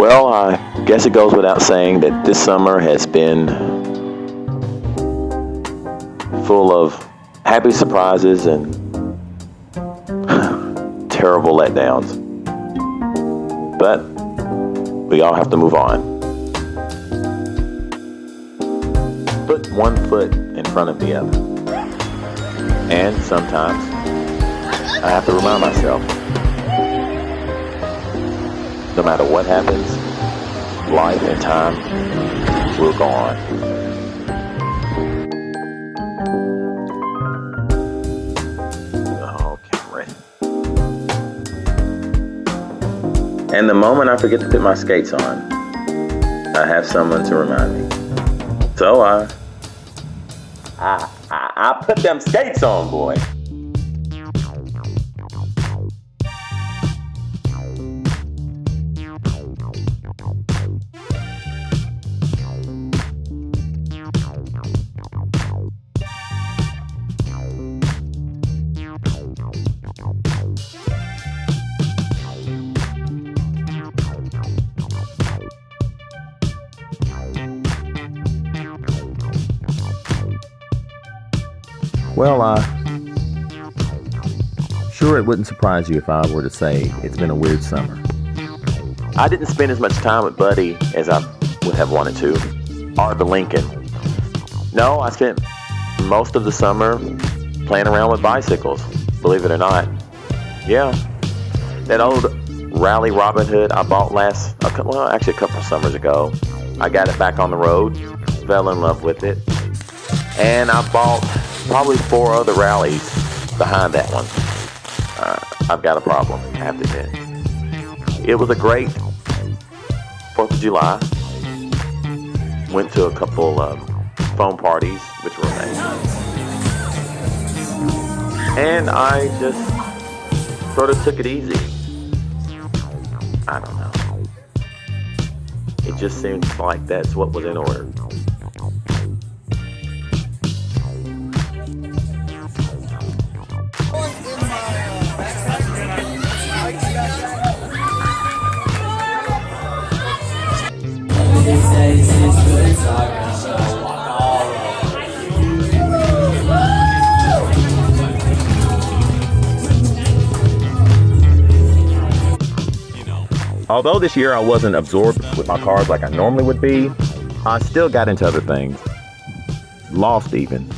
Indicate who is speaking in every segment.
Speaker 1: Well, I guess it goes without saying that this summer has been full of happy surprises and terrible letdowns. But we all have to move on. Put one foot in front of the other. And sometimes I have to remind myself, no matter what happens, life and time will go on. Okay, I'm ready. And the moment I forget to put my skates on, I have someone to remind me. So I put them skates on, boy.
Speaker 2: Well, sure it wouldn't surprise you if I were to say it's been a weird summer.
Speaker 1: I didn't spend as much time with Buddy as I would have wanted to, or the Lincoln. No, I spent most of the summer playing around with bicycles, believe it or not. Yeah, that old Rally Robin Hood I bought actually a couple of summers ago. I got it back on the road, fell in love with it, and I bought probably 4 other rallies behind that one. I've got a problem, I have to admit. It was a great 4th of July. Went to a couple phone parties, which were amazing. And I just sort of took it easy. I don't know. It just seems like that's what was in order.
Speaker 2: Although this year I wasn't absorbed with my cars like I normally would be, I still got into other things. Lost even.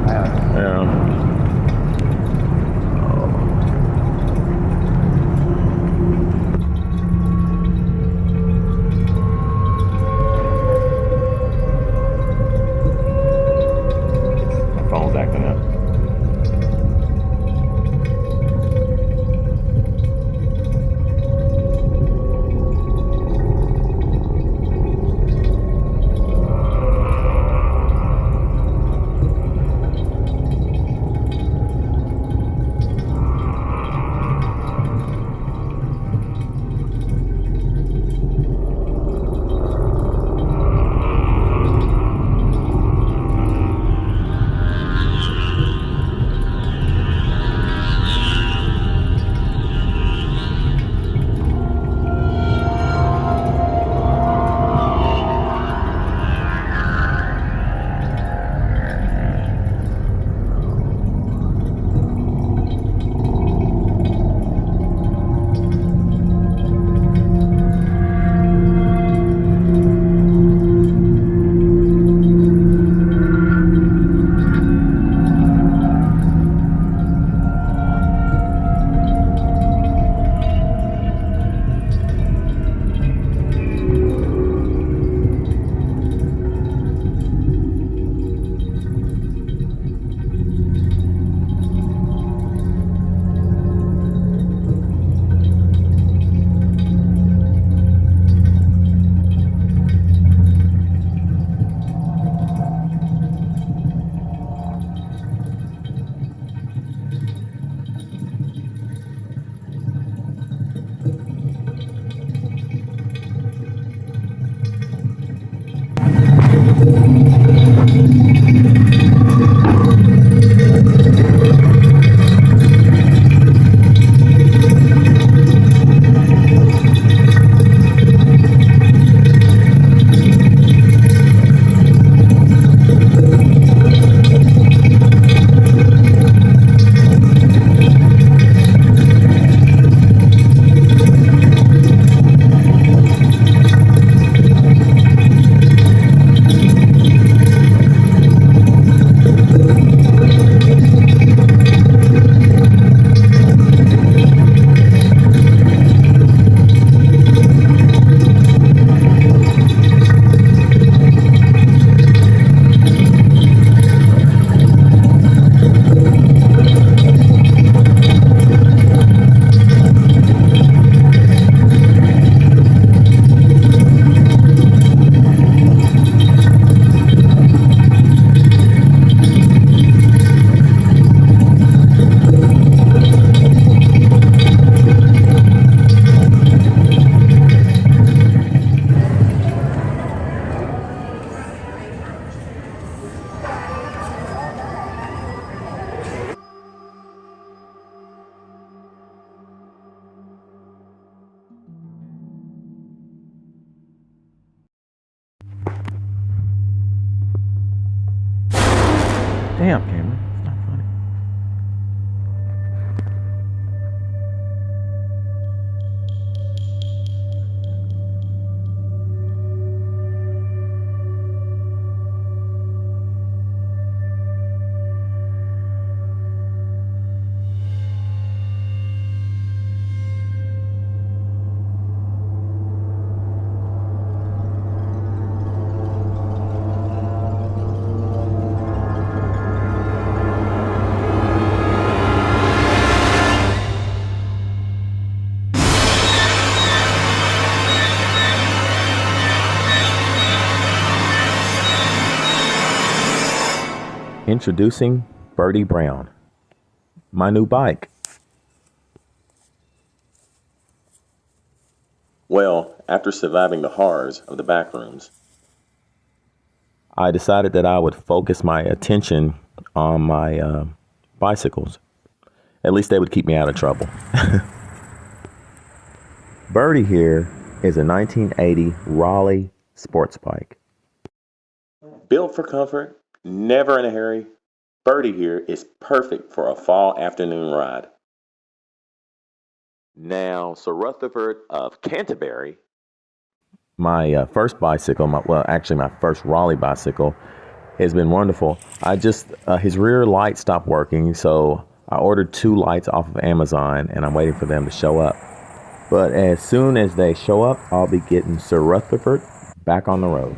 Speaker 2: Yeah. Damn, Cameron. It's not funny. Introducing Birdie Brown, my new bike.
Speaker 1: Well, after surviving the horrors of the back rooms,
Speaker 2: I decided that I would focus my attention on my bicycles. At least they would keep me out of trouble. Birdie here is a 1980 Raleigh sports bike.
Speaker 1: built for comfort, never in a hurry, Birdie here is perfect for a fall afternoon ride. Now, Sir Rutherford of Canterbury.
Speaker 2: My first bicycle, my first Raleigh bicycle, has been wonderful. His rear light stopped working, so I ordered 2 lights off of Amazon, and I'm waiting for them to show up. But as soon as they show up, I'll be getting Sir Rutherford back on the road.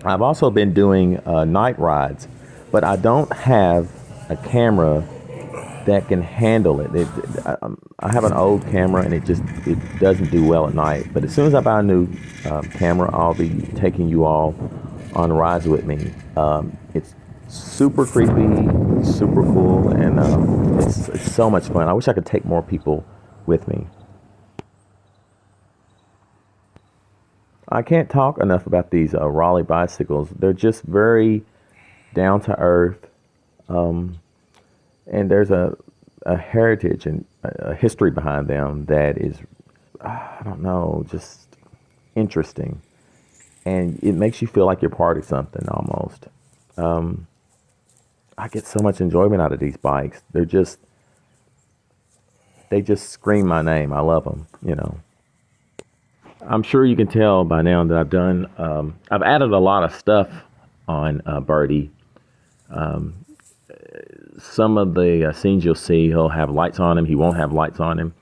Speaker 2: I've also been doing night rides, but I don't have a camera that can handle it. I have an old camera, and it doesn't do well at night. But as soon as I buy a new camera, I'll be taking you all on rides with me. It's super creepy, super cool, and it's so much fun. I wish I could take more people with me. I can't talk enough about these Raleigh bicycles. They're just very down to earth, and there's a heritage and a history behind them that is, I don't know, just interesting, and it makes you feel like you're part of something almost. I get so much enjoyment out of these bikes. They just scream my name. I love them, you know. I'm sure you can tell by now that I've added a lot of stuff on Birdie. Some of the scenes you'll see, he'll have lights on him. He won't have lights on him.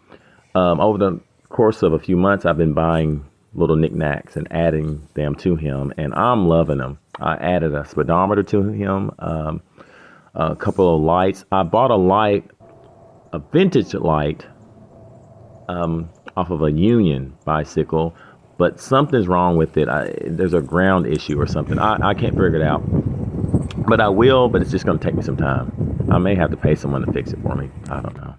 Speaker 2: Over the course of a few months, I've been buying little knickknacks and adding them to him, and I'm loving them. I added a speedometer to him, a couple of lights. I bought a vintage light, off of a Union bicycle, but something's wrong with it. There's a ground issue or something. I can't figure it out, but I will, but it's just going to take me some time. I may have to pay someone to fix it for me. I don't know.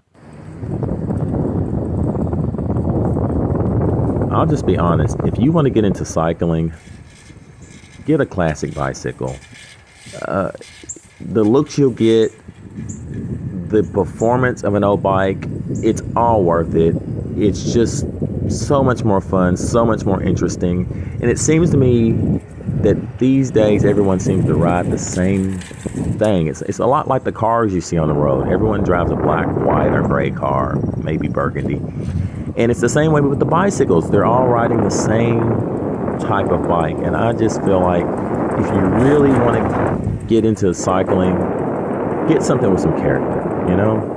Speaker 2: I'll just be honest. If you want to get into cycling, get a classic bicycle. The looks you'll get, the performance of an old bike, it's all worth it. It's just so much more fun, so much more interesting. And it seems to me that these days everyone seems to ride the same thing. It's a lot like the cars you see on the road. Everyone drives a black, white, or gray car, maybe burgundy. And it's the same way with the bicycles. They're all riding the same type of bike. And I just feel like if you really want to get into cycling, get something with some character, you know?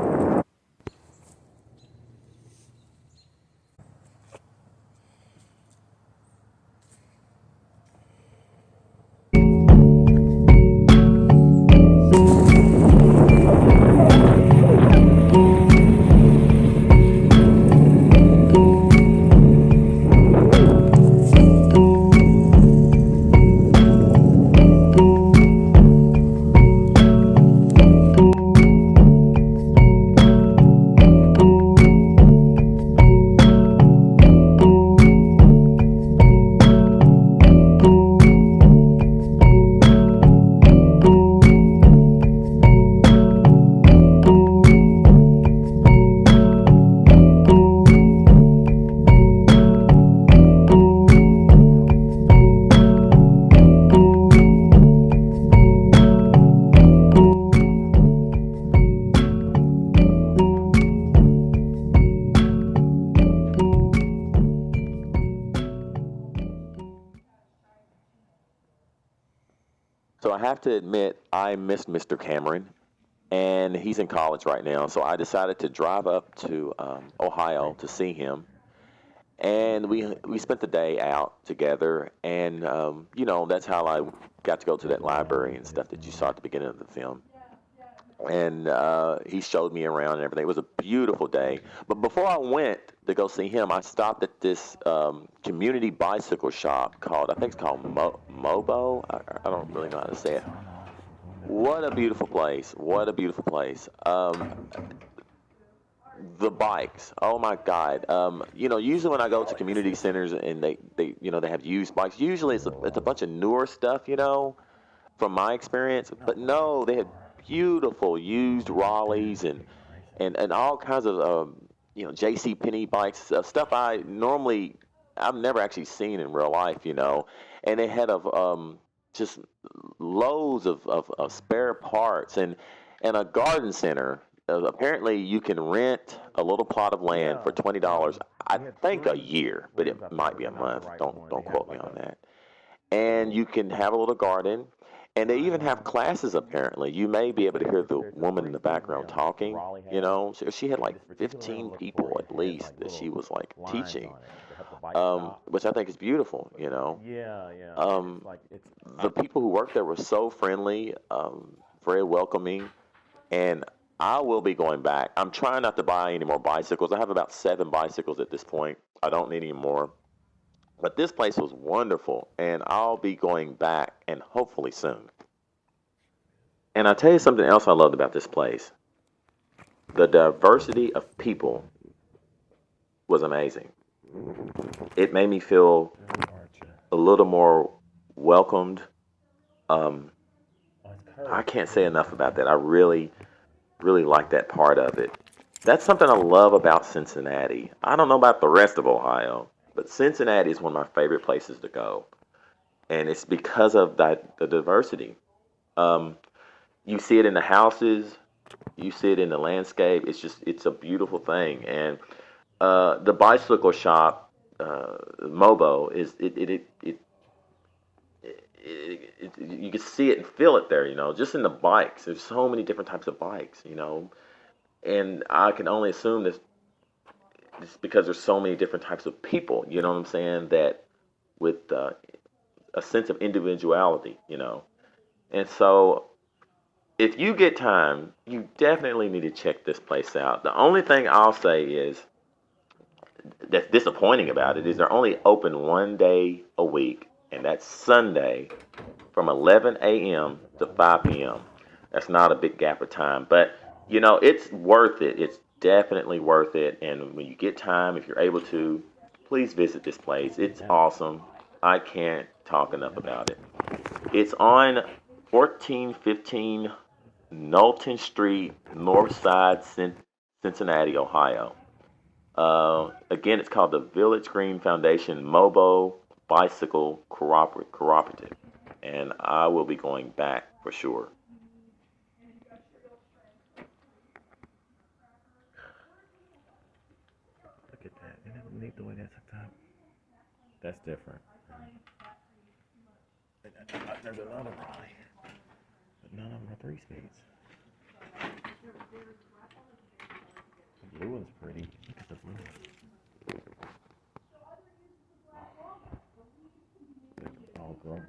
Speaker 1: So I have to admit, I missed Mr. Cameron, and he's in college right now. So I decided to drive up to Ohio to see him, and we spent the day out together. And that's how I got to go to that library and stuff that you saw at the beginning of the film. And he showed me around and everything. It was a beautiful day. But before I went to go see him, I stopped at this community bicycle shop called, I think it's called Mobo. I don't really know how to say it. What a beautiful place. What a beautiful place. The bikes. Oh my God. Usually when I go to community centers and they have used bikes, usually it's a bunch of newer stuff, from my experience. But no, they had beautiful used Raleighs and all kinds of JC Penney bikes, stuff I've never actually seen in real life, and they had of just loads of spare parts and a garden center. Apparently, you can rent a little plot of land for $20. I think a year, but it might be a month. Don't quote me on that. And you can have a little garden. And they even have classes, apparently. You may be able to hear the woman in the background talking. She had like 15 people at least that she was like teaching, which I think is beautiful. The people who worked there were so friendly, very welcoming, and I will be going back. I'm trying not to buy any more bicycles. I have about 7 bicycles at this point. I don't need any more. But this place was wonderful, and I'll be going back, and hopefully soon. And I'll tell you something else I loved about this place. The diversity of people was amazing. It made me feel a little more welcomed. Um, I can't say enough about that. I really, really like that part of it. That's something I love about Cincinnati. I don't know about the rest of Ohio, but Cincinnati is one of my favorite places to go, and it's because of the diversity. Um, you see it in the houses, you see it in the landscape. It's a beautiful thing. And the bicycle shop, Mobo, is you can see it and feel it there. Just in the bikes. There's so many different types of bikes. And I can only assume this it's because there's so many different types of people. You know what I'm saying? That with a sense of individuality. And so if you get time, you definitely need to check this place out. The only thing I'll say is that's disappointing about it is they're only open one day a week, and that's Sunday from 11 a.m. to 5 p.m. That's not a big gap of time, but it's worth it. It's definitely worth it. And when you get time, if you're able to, please visit this place. It's awesome. I can't talk enough about it. It's on 1415 Knowlton Street, North Side, Cincinnati, Ohio. Again, it's called the Village Green Foundation Mobo Bicycle Cooperative, and I will be going back for sure.
Speaker 2: Look at that. Isn't it neat the way that's up top? That's different. There's another Raleigh, but none of them are 3 speeds. The blue one's pretty. Look at the blue one. They're all girl bikes.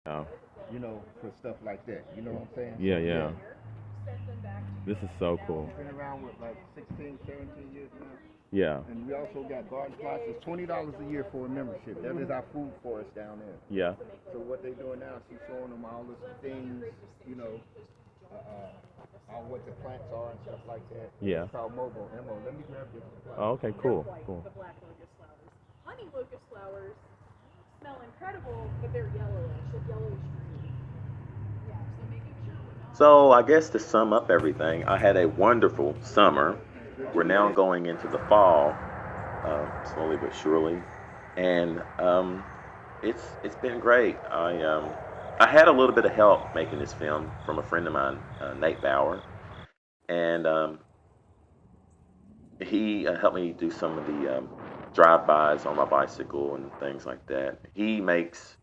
Speaker 2: Oh.
Speaker 3: For stuff like that. You know what I'm saying?
Speaker 2: Yeah. This is so cool.
Speaker 3: Been around with like 16, 17 years now.
Speaker 2: Yeah.
Speaker 3: And we also got garden plots. It's $20 a year for a membership. That is our food forest down there.
Speaker 2: Yeah.
Speaker 3: So what they're doing now is she's showing them all the things, all what the plants are and stuff like that.
Speaker 2: Yeah.
Speaker 3: It's called mobile. Emma, let me grab this.
Speaker 2: Oh, okay, cool.
Speaker 4: The black locust flowers. Honey locust flowers smell incredible, but they're yellowish, like yellowish green. Yeah, so making sure we're not.
Speaker 1: So I guess to sum up everything, I had a wonderful summer. We're now going into the fall, slowly but surely, and it's been great. I had a little bit of help making this film from a friend of mine, Nate Bauer, and he helped me do some of the drive-bys on my bicycle and things like that. He makes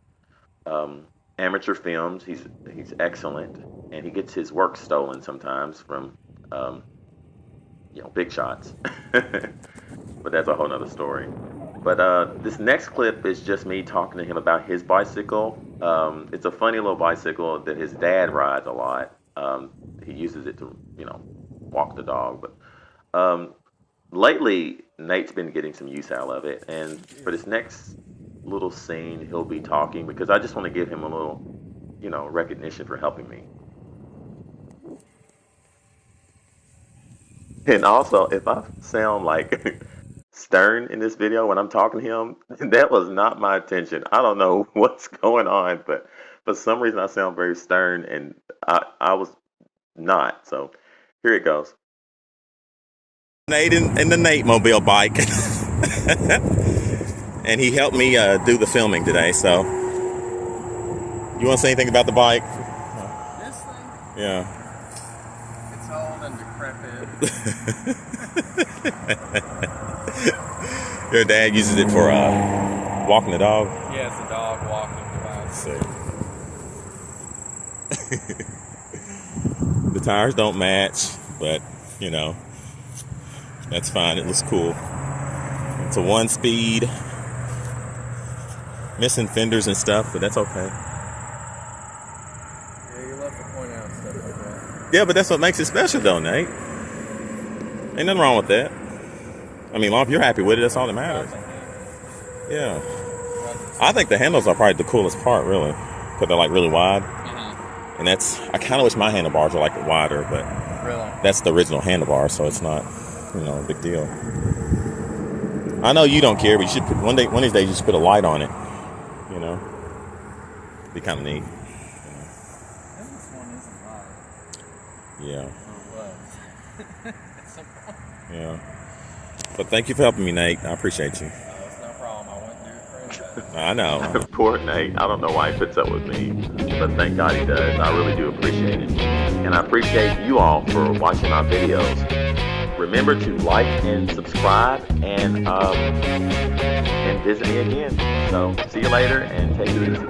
Speaker 1: amateur films. He's excellent, and he gets his work stolen sometimes from big shots. But that's a whole nother story. But this next clip is just me talking to him about his bicycle. It's a funny little bicycle that his dad rides a lot. He uses it to, walk the dog. But lately, Nate's been getting some use out of it. And for this next little scene, he'll be talking because I just want to give him a little, recognition for helping me. And also, if I sound like stern in this video when I'm talking to him, that was not my intention. I don't know what's going on, but for some reason I sound very stern, and I was not. So here it goes.
Speaker 2: Nate in the Nate mobile bike. And he helped me do the filming today. So you want to say anything about the bike?
Speaker 5: This thing?
Speaker 2: Yeah.
Speaker 5: It's old and decrepit.
Speaker 2: Your dad uses it for walking the dog?
Speaker 5: Yeah, it's a dog walking device.
Speaker 2: The tires don't match, but, that's fine. It looks cool. It's a 1-speed. Missing fenders and stuff, but that's okay.
Speaker 5: Yeah, you love to point out stuff like that.
Speaker 2: Yeah, but that's what makes it special, though, Nate. Ain't nothing wrong with that. I mean, long if you're happy with it, that's all that matters. Yeah. I think the handles are probably the coolest part, really. Because they're, like, really wide. And I kind of wish my handlebars were, like, wider, but that's the original handlebar, so it's not, a big deal. I know you don't care, but you should one of these days, you should put a light on it. Be kind of neat.
Speaker 5: This one isn't live.
Speaker 2: Yeah.
Speaker 5: Yeah.
Speaker 2: Yeah. But thank you for helping me, Nate. I appreciate you.
Speaker 5: It's no problem. I wouldn't do it for anybody.
Speaker 2: I know.
Speaker 1: Poor Nate. I don't know why he puts up with me, but thank God he does. I really do appreciate it. And I appreciate you all for watching my videos. Remember to like and subscribe and visit me again. So see you later and take it easy.